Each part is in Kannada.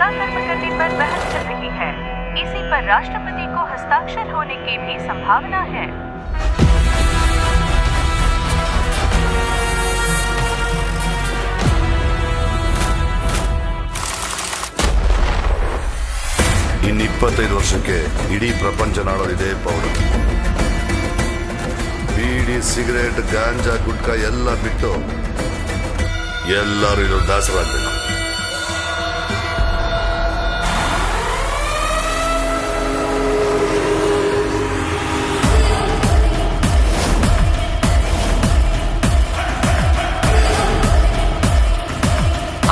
साकार करने पर बहस चल रही है। इसी पर राष्ट्रपति को हस्ताक्षर होने की भी संभावना है। ಇನ್ನು 25 ವರ್ಷಕ್ಕೆ ಇಡೀ ಪ್ರಪಂಚ ನಾಡೋದಿದೆ ಪೌಡರ್. ಬೀಡಿ, ಸಿಗರೇಟ್, ಗಾಂಜಾ, ಗುಟ್ಕಾ ಎಲ್ಲ ಬಿಟ್ಟು ಎಲ್ಲರೂ ಇದು ದಾಸರಾಗಬೇಕು.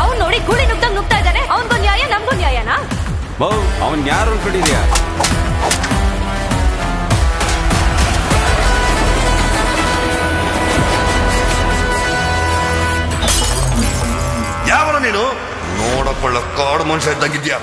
ಅವ್ನು ನೋಡಿ ಗೂಳಿ ನುಗ್ತಾ ಇದ್ದಾನೆ. ಅವನ್ಗೂ ನ್ಯಾಯ ನಮಗೂ ನ್ಯಾಯನಾ? ಅವನ್ ಯಾರು ಅನ್ಕೊಂಡಿದ್ಯಾ? ಯಾವನ ನೀನು? ನೋಡಕೊಳ್ಳ ಕಾಡು ಮನುಷ್ಯ ಇದ್ದಂಗಿದ್ಯಾ.